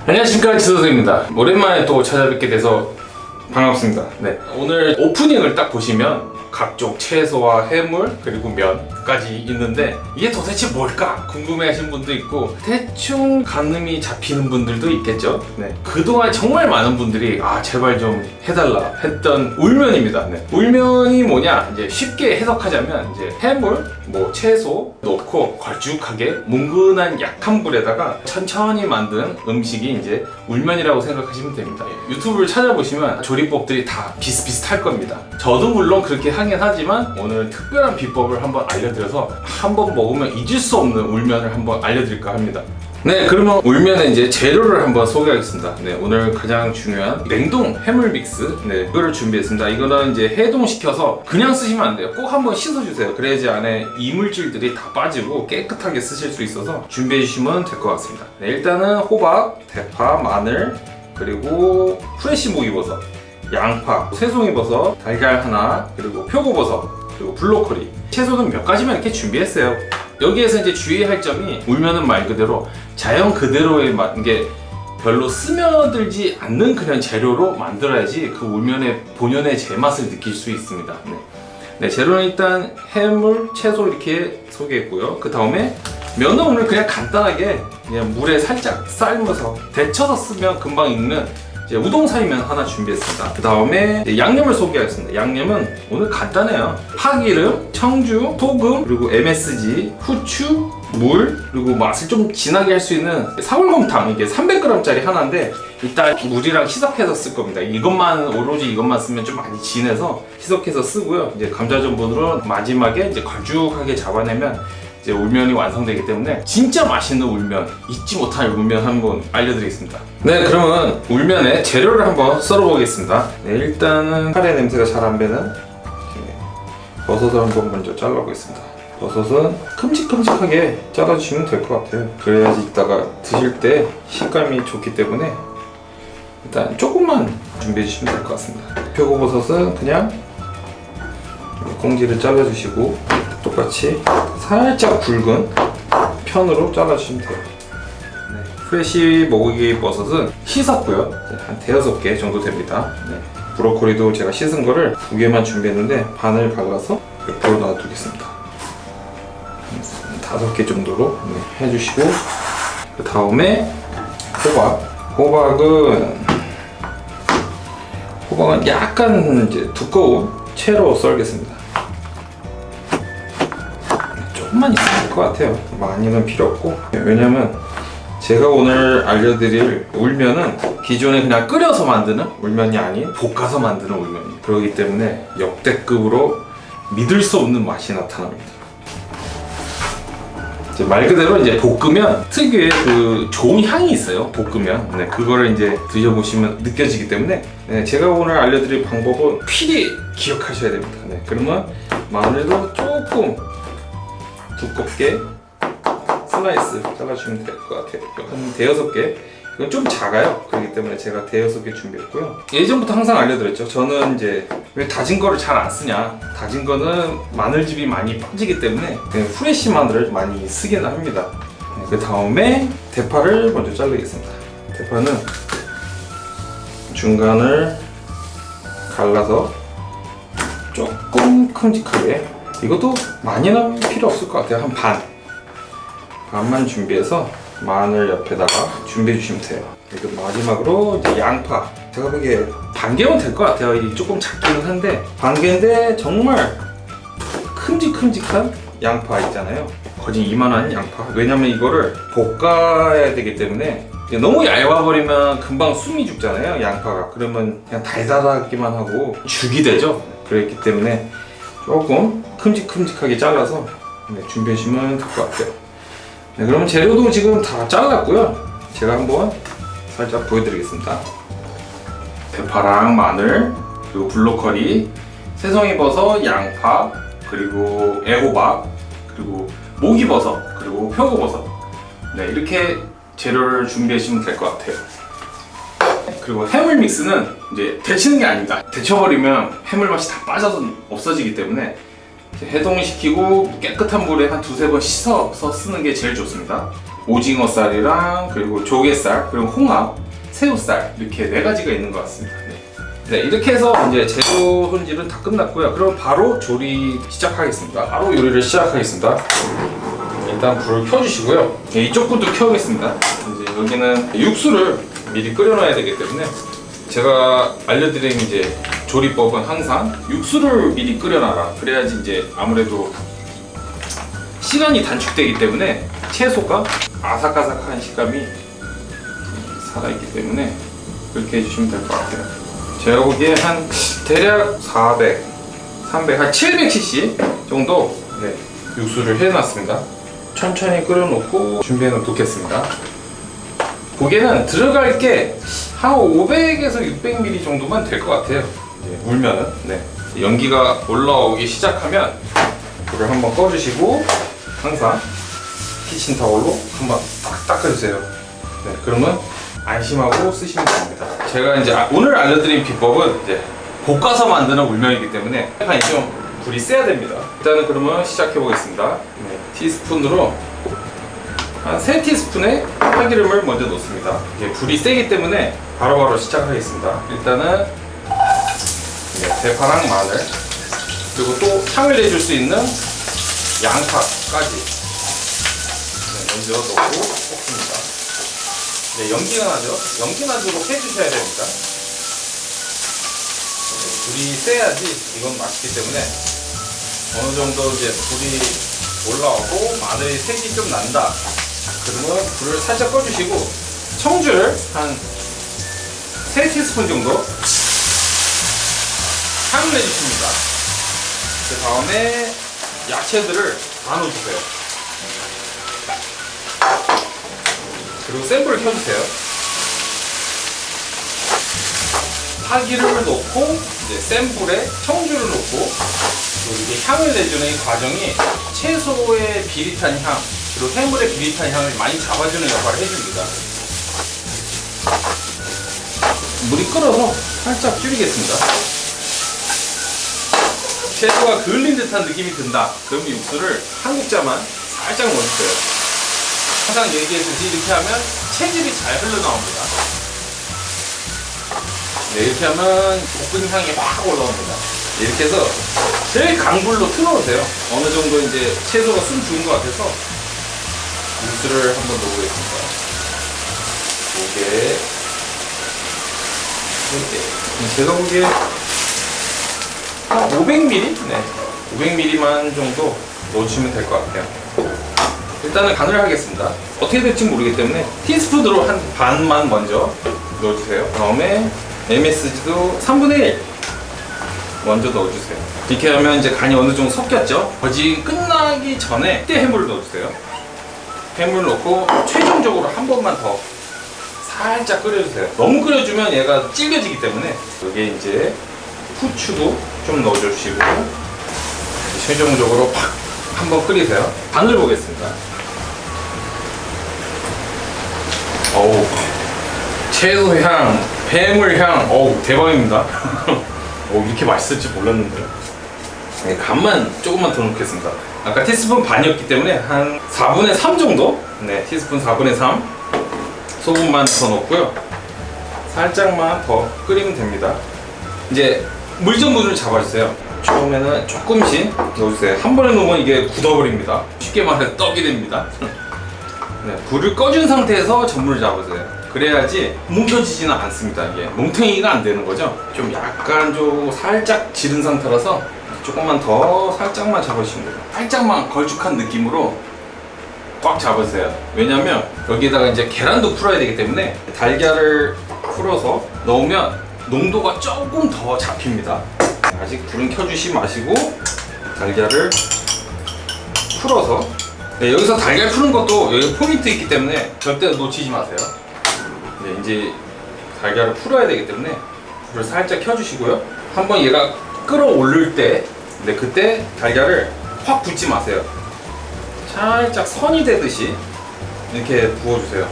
안녕하십니까, 지소생입니다. 오랜만에 또 찾아뵙게 돼서 반갑습니다. 네, 오늘 오프닝을 딱 보시면 각종 채소와 해물 그리고 면까지 있는데 이게 도대체 뭘까 궁금해하시는 분도 있고 대충 가늠이 잡히는 분들도 있겠죠. 네, 그동안 정말 많은 분들이 제발 좀 해달라 했던 울면입니다. 네, 울면이 뭐냐, 이제 쉽게 해석하자면 이제 해물, 채소 넣고 걸쭉하게 뭉근한 약한 불에다가 천천히 만든 음식이 이제 울면이라고 생각하시면 됩니다. 유튜브를 찾아보시면 조리법들이 다 비슷비슷할 겁니다. 저도 물론 그렇게 하긴 하지만 오늘 특별한 비법을 한번 알려드려서 한번 먹으면 잊을 수 없는 울면을 한번 알려드릴까 합니다. 네, 그러면 울면의 이제 재료를 한번 소개하겠습니다. 네, 오늘 가장 중요한 냉동 해물 믹스, 네, 이거를 준비했습니다. 이거는 이제 해동시켜서 그냥 쓰시면 안 돼요. 꼭 한번 씻어주세요. 그래야지 안에 이물질들이 다 빠지고 깨끗하게 쓰실 수 있어서 준비해 주시면 될 것 같습니다. 네, 일단은 호박, 대파, 마늘, 그리고 프레시 목이버섯, 양파, 새송이버섯, 달걀 하나, 그리고 표고버섯, 그리고 블로코리. 채소는 몇 가지만 이렇게 준비했어요. 여기에서 이제 주의할 점이 울면은 말 그대로 자연 그대로의 게 별로 스며들지 않는 그냥 재료로 만들어야지 그 울면의 본연의 제맛을 느낄 수 있습니다. 네, 재료는 일단 해물, 채소 이렇게 소개했고요. 그 다음에 면은 오늘 그냥 간단하게 그냥 물에 살짝 삶아서 데쳐서 쓰면 금방 익는 이제 우동사리면 하나 준비했습니다. 그 다음에 양념을 소개하겠습니다. 양념은 오늘 간단해요. 파기름, 청주, 소금, 그리고 MSG, 후추, 물, 그리고 맛을 좀 진하게 할 수 있는 사골곰탕. 이게 300g짜리 하나인데 이따 물이랑 희석해서 쓸 겁니다. 오로지 이것만 쓰면 좀 많이 진해서 희석해서 쓰고요. 이제 감자전분으로 마지막에 이제 걸쭉하게 잡아내면 이제 울면이 완성되기 때문에 진짜 맛있는 울면, 잊지 못할 울면 한번 알려드리겠습니다. 네, 그러면 울면의 재료를 한번 썰어보겠습니다. 네, 일단은 카레 냄새가 잘 안 배는 버섯을 한번 먼저 잘라보겠습니다. 버섯은 큼직큼직하게 잘라주시면 될 것 같아요. 그래야지 이따가 드실 때 식감이 좋기 때문에 일단 조금만 준비해 주시면 될 것 같습니다. 표고버섯은 그냥 꽁지를 잘라주시고 똑같이 살짝 굵은 편으로 잘라주시면 돼요. 네, 프레시 모기 버섯은 씻었고요. 한 5-6개 정도 됩니다. 네, 브로콜리도 제가 씻은 거를 2개만 준비했는데 반을 갈라서 옆으로 놔두겠습니다. 5개 정도로 해주시고, 그 다음에 호박은 약간 이제 두꺼운 채로 썰겠습니다. 조금만 있으면 될 것 같아요. 많이는 필요 없고. 왜냐면 제가 오늘 알려드릴 울면은 기존에 그냥 끓여서 만드는 울면이 아닌 볶아서 만드는 울면이에요. 그렇기 때문에 역대급으로 믿을 수 없는 맛이 나타납니다. 이제 말 그대로 이제 볶으면 특유의 그 좋은 향이 있어요. 볶으면. 네, 그거를 이제 드셔보시면 느껴지기 때문에 제가 오늘 알려드릴 방법은 필히 기억하셔야 됩니다. 네, 그러면 마늘도 조금 두껍게 슬라이스 잘라주시면 될 것 같아요. 한 5-6개. 이건 좀 작아요. 그렇기 때문에 제가 5-6개 준비했고요. 예전부터 항상 알려드렸죠. 저는 이제 왜 다진 거를 잘 안 쓰냐. 다진 거는 마늘즙이 많이 빠지기 때문에 그냥 프레시 마늘을 많이 쓰기는 합니다. 그 다음에 대파를 먼저 자르겠습니다. 대파는 중간을 갈라서 조금 큼직하게, 이것도 많이는 필요 없을 것 같아요. 한 반만 준비해서 마늘 옆에다가 준비해 주시면 돼요. 그리고 마지막으로 이제 양파. 제가 보기에 반 개면 될 것 같아요. 이 조금 작기는 한데 반 개인데 정말 큼직큼직한 양파 있잖아요. 거진 이만한 양파. 왜냐면 이거를 볶아야 되기 때문에 너무 얇아버리면 금방 숨이 죽잖아요, 양파가. 그러면 그냥 달달하기만 하고 죽이 되죠. 그렇기 때문에 조금 큼직큼직하게 잘라서 준비해 주시면 될 것 같아요. 네, 그러면 재료도 지금 다 잘랐고요. 제가 한번 살짝 보여드리겠습니다. 대파랑 마늘, 그리고 블로코리, 새송이버섯, 양파, 그리고 애호박, 그리고 모기버섯, 그리고 표고버섯. 네, 이렇게 재료를 준비해 주시면 될 것 같아요. 그리고 해물 믹스는 이제 데치는 게 아닙니다. 데쳐버리면 해물 맛이 다 빠져서 없어지기 때문에 해동시키고 깨끗한 물에 한 2-3번 씻어서 쓰는 게 제일 좋습니다. 오징어살이랑 그리고 조개살 그리고 홍합, 새우살 이렇게 4가지가 있는 것 같습니다. 네, 이렇게 해서 이제 재료 손질은 다 끝났고요. 그럼 바로 조리 시작하겠습니다. 바로 요리를 시작하겠습니다. 일단 불을 켜주시고요. 네, 이쪽 불도 켜겠습니다. 이제 여기는 육수를 미리 끓여놔야 되기 때문에 제가 알려드린 이제 조리법은 항상 육수를 미리 끓여놔라. 그래야지 이제 아무래도 시간이 단축되기 때문에 채소가 아삭아삭한 식감이 살아있기 때문에 그렇게 해주시면 될 것 같아요. 제가 보기에 한 대략 400, 300, 한 700cc 정도 육수를 해놨습니다. 천천히 끓여놓고 준비해 놓겠습니다. 고기는 들어갈 게 한 500에서 600ml 정도만 될 것 같아요. 물면은. 연기가 올라오기 시작하면 불을 한번 꺼주시고 항상 키친타올로 한번 딱 닦아주세요. 그러면 안심하고 쓰시면 됩니다. 제가 이제 오늘 알려드린 비법은 이제 볶아서 만드는 울면이기 때문에 약간 좀 불이 세야 됩니다. 일단은 그러면 시작해 보겠습니다. 티스푼으로 한 3티스푼의 참기름을 먼저 넣습니다. 이게 불이 세기 때문에 바로바로 시작하겠습니다. 일단은 대파랑 마늘 그리고 또 향을 내줄 수 있는 양파까지 먼저 넣고 볶습니다. 연기가 나죠? 연기 나도록 해주셔야 됩니다. 불이 세야지 이건 맛있기 때문에 어느 정도 이제 불이 올라오고 마늘이 색이 좀 난다. 그러면 불을 살짝 꺼주시고 청주를 한 3티스푼 정도 향을 내주십니다. 그 다음에 야채들을 다 넣어주세요. 그리고 센 불을 켜주세요. 파기름을 넣고 이제 센 불에 청주를 넣고 이렇게 향을 내주는 이 과정이 채소의 비릿한 향 그리고 해물의 비릿한 향을 많이 잡아주는 역할을 해줍니다. 물이 끓어서 살짝 줄이겠습니다. 채소가 그을린 듯한 느낌이 든다. 그러면 육수를 한 국자만 살짝 넣어주세요. 항상 얘기했듯이 이렇게 하면 체질이 잘 흘러나옵니다. 이렇게 하면 볶은 향이 확 올라옵니다. 이렇게 해서 제일 강불로 틀어놓으세요. 어느 정도 이제 채소가 숨 죽은 것 같아서 육수를 한번 넣어보겠습니다. 2개, 3개. 제가 보기에 한 500ml? 500ml만 정도 넣어주시면 될 것 같아요. 일단은 간을 하겠습니다. 어떻게 될지 모르기 때문에 티스푼으로 한 반만 먼저 넣어주세요. 다음에 MSG도 3분의 1 먼저 넣어주세요. 이렇게 하면 이제 간이 어느 정도 섞였죠? 버지 끝나기 전에 그때 해물을 넣어주세요. 해물 넣고 최종적으로 한 번만 더 살짝 끓여주세요. 너무 끓여주면 얘가 질겨지기 때문에 여기에 이제 후추도 좀 넣어주시고 최종적으로 팍 한번 끓이세요. 간을 보겠습니다. 어우, 채소향, 해물향, 어우 대박입니다. 이렇게 맛있을지 몰랐는데요. 간만 조금만 더 넣겠습니다. 아까 티스푼 반이었기 때문에 한 4분의 3 정도? 티스푼 4분의 3 소금만 더 넣고요. 살짝만 더 끓이면 됩니다. 이제 물전분을 잡아주세요. 처음에는 조금씩 넣어주세요. 한 번에 넣으면 이게 굳어버립니다. 쉽게 말해서 떡이 됩니다. 불을 꺼준 상태에서 전분을 잡으세요. 그래야지 뭉쳐지지는 않습니다. 이게 뭉탱이가 안 되는 거죠. 좀 약간 좀 살짝 지른 상태라서 조금만 더 살짝만 잡아주시면 돼요. 살짝만 걸쭉한 느낌으로 꽉 잡으세요. 왜냐면 여기에다가 이제 계란도 풀어야 되기 때문에 달걀을 풀어서 넣으면 농도가 조금 더 잡힙니다. 아직 불은 켜주시 마시고 달걀을 풀어서 여기서 달걀 푸는 것도 여기 포인트 있기 때문에 절대 놓치지 마세요. 이제 달걀을 풀어야 되기 때문에 불을 살짝 켜주시고요. 한번 얘가 끓어오를 때 그때 달걀을 확 붓지 마세요. 살짝 선이 되듯이 이렇게 부어주세요.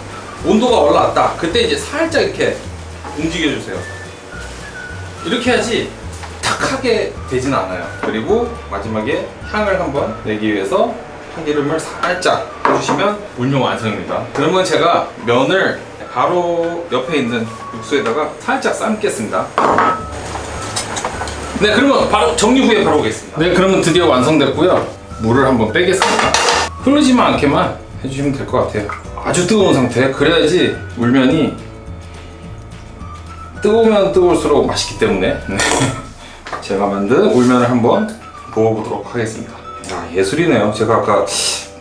온도가 올라왔다. 그때 이제 살짝 이렇게 움직여주세요. 이렇게 해야지 탁하게 되진 않아요. 그리고 마지막에 향을 한번 내기 위해서 참기름을 살짝 해주시면 울면 완성입니다. 그러면 제가 면을 바로 옆에 있는 육수에다가 살짝 삶겠습니다. 네, 그러면 바로 정리 후에 바로 오겠습니다. 네, 그러면 드디어 완성됐고요. 물을 한번 빼겠습니다. 흐르지만 않게만 해주시면 될 것 같아요. 아주 뜨거운 상태. 그래야지 울면이 뜨거우면 뜨거울수록 맛있기 때문에 네. 제가 만든 울면을 한번 부어보도록 하겠습니다. 아, 예술이네요. 제가 아까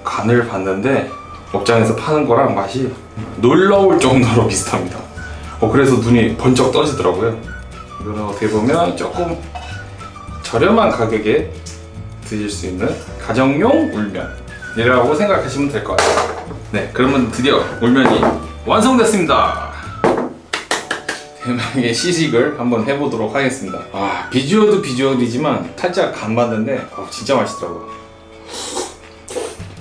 간을 봤는데 업장에서 파는 거랑 맛이 놀라울 정도로 비슷합니다. 그래서 눈이 번쩍 떠지더라고요. 이거는 어떻게 보면 조금 저렴한 가격에 드실 수 있는 가정용 울면이라고 생각하시면 될 것 같아요. 네, 그러면 드디어 울면이 완성됐습니다. 대망의 시식을 한번 해보도록 하겠습니다. 아, 비주얼도 비주얼이지만 살짝 간 봤는데 진짜 맛있더라고요.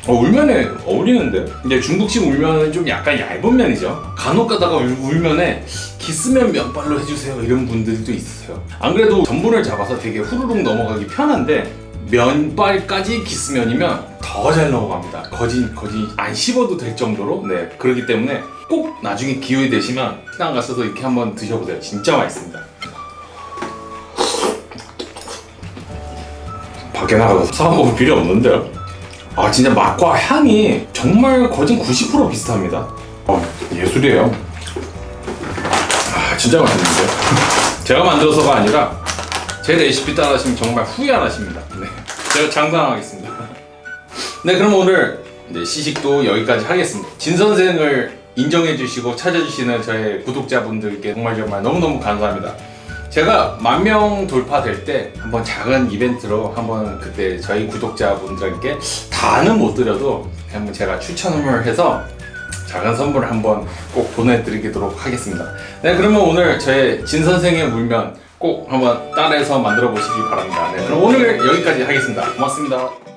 울면에 어울리는데? 근데 중국식 울면은 좀 약간 얇은 면이죠. 간혹 가다가 울면에 기스면 면발로 해주세요 이런 분들도 있으세요. 안 그래도 전분을 잡아서 되게 후루룩 넘어가기 편한데 면발까지 기스면이면 더 잘 넘어갑니다. 거진 안 씹어도 될 정도로. 네, 그렇기 때문에 꼭 나중에 기회 되시면 식당 가서도 이렇게 한번 드셔보세요. 진짜 맛있습니다. 밖에 나가서 사 먹을 필요 없는데요. 아, 진짜 맛과 향이 정말 거진 90% 비슷합니다. 예술이에요. 아, 진짜 맛있는데. 제가 만들어서가 아니라 제 레시피 따라하시면 정말 후회 안 하십니다. 네, 제가 장담하겠습니다. 네, 그럼 오늘 이제 시식도 여기까지 하겠습니다. 진 선생을 인정해주시고 찾아주시는 저의 구독자분들께 정말 너무너무 감사합니다. 제가 10,000명 돌파될 때 한번 작은 이벤트로 한번 그때 저희 구독자분들께 다는 못 드려도 한번 제가 추천을 해서 작은 선물을 한번 꼭 보내드리도록 하겠습니다. 네, 그러면 오늘 저의 진 선생의 물면 꼭 한번 따라해서 만들어 보시기 바랍니다. 네, 그럼 오늘 여기까지 하겠습니다. 고맙습니다.